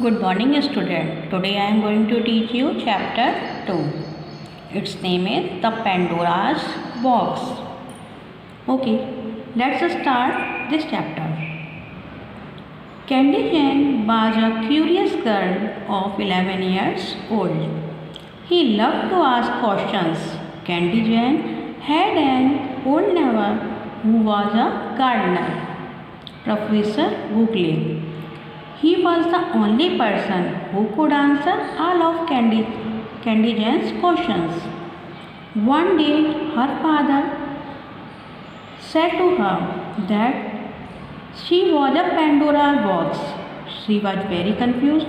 Good morning, student. Today I am going to teach you chapter 2. Its name is The Pandora's Box. Okay, let's start this chapter. Candy Jane was a curious girl of 11 years old. He loved to ask questions. Candy Jane had an old neighbor who was a gardener, Professor Googley. He was the only person who could answer all of Candy Jane's questions. One day, her father said to her that she was a Pandora's box. She was very confused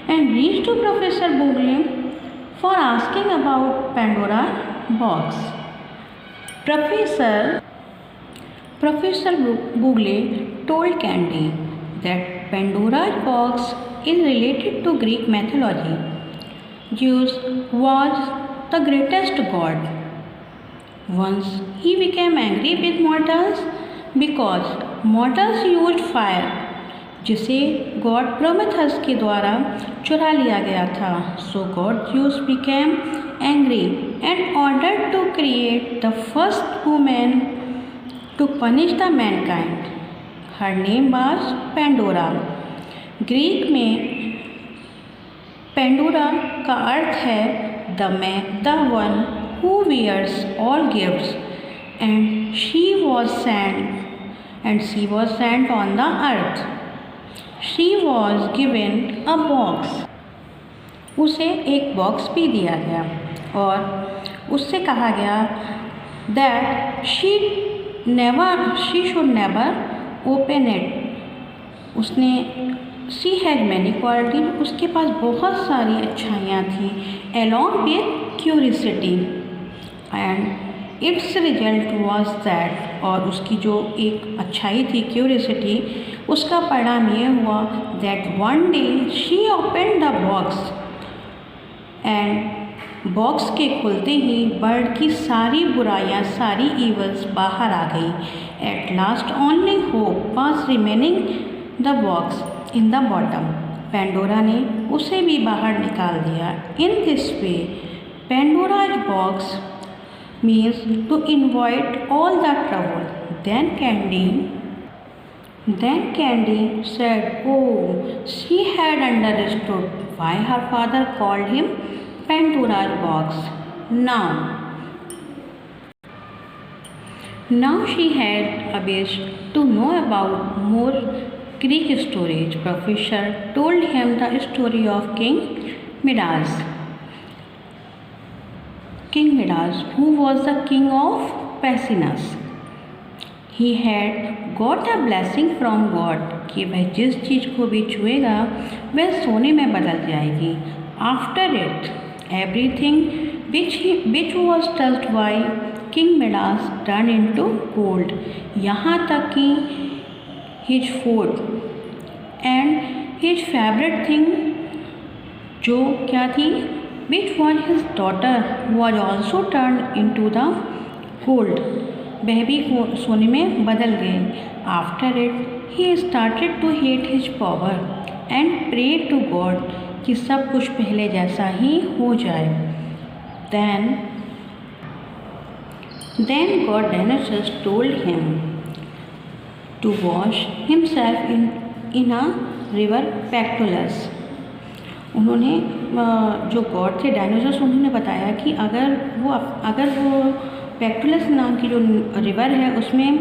and reached to Professor Googley for asking about Pandora's box. Professor Googley told Candy that Pandora's box is related to Greek mythology. Zeus was the greatest god. Once he became angry with mortals because mortals used fire, जिसे God Prometheus के द्वारा चुरा लिया गया था. So God Zeus became angry and ordered to create the first woman to punish the mankind. Her name was Pandora. Greek में Pandora का अर्थ है the one who wears all gifts, and she was sent on the earth. She was given a box. उसे एक box भी दिया गया और उससे कहा गया that she should never open it. She had many quality, उसके पास बहुत सारी अच्छाइयाँ थी along with curiosity, and it's result was that, और उसकी जो एक अच्छाई थी क्यूरियसिटी, उसका परिणाम ये हुआ that one day she open the box, and box के खुलते ही बर्ड की सारी बुराइयाँ, सारी ईवल्स बाहर आ गई. At last only hope was remaining the box in the bottom. Pandora ने उसे भी बाहर निकाल दिया. In this way Pandora's box means to invite all the trouble. Then Candy said, oh, she had understood why her father called him Pandora's box. Now she had a wish to know about more Greek stories. Professor told him the story of King Midas, who was the king of Pessinus. He had got a blessing from God कि वह जिस चीज़ को भी छुएगा वह सोने में बदल जाएगी. After it, everything which was touched by King Midas turned into gold. यहाँ तक कि his food and his favorite thing, जो क्या थी, which was his daughter, was also turned into the gold. वह भी सोने में बदल गए. After it, he started to hate his power and prayed to God कि सब कुछ पहले जैसा ही हो जाए. Then God Dionysus told him to wash himself in a river Pactolus. उन्होंने जो गॉड थे डायनासोरस, उन्होंने बताया कि अगर वो पैक्टुलस नाम की जो रिवर है उसमें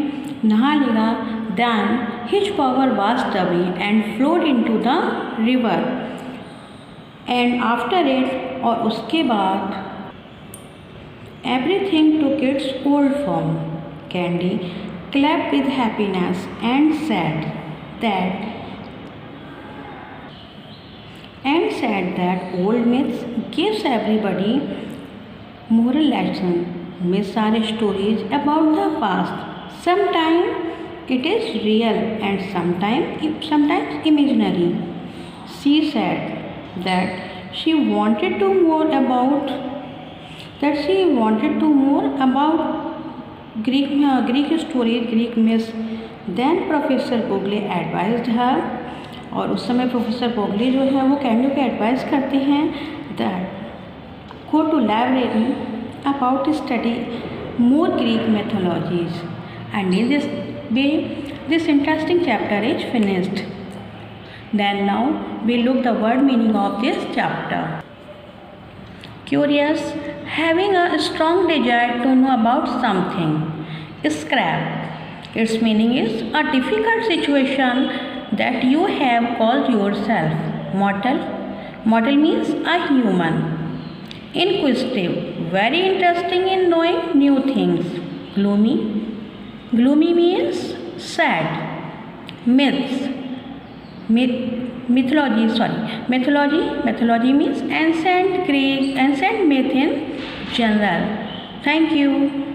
नहा लेगा, then his power was doubled and flowed into the river. And after it, और उसके बाद everything took its old form. Candy clapped with happiness and said that old myths gives everybody moral lesson. Myths are stories about the past. Sometimes it is real and sometimes imaginary. She said that she wanted to more about Greek stories, Greek myths. Then Professor Googley advised her और उस समय professor Bogle जो है वो candy को advice करते हैं that go to library about study more Greek mythologies, and in this way this interesting chapter is finished. Then now we look the word meaning of this chapter. Curious, having a strong desire to know about something. Scrap, its meaning is a difficult situation that you have caused yourself. Mortal, mortal means a human. Inquisitive, very interesting in knowing new things. Gloomy, gloomy means sad. Myths, mythology means ancient Greek, ancient myth in general. Thank you.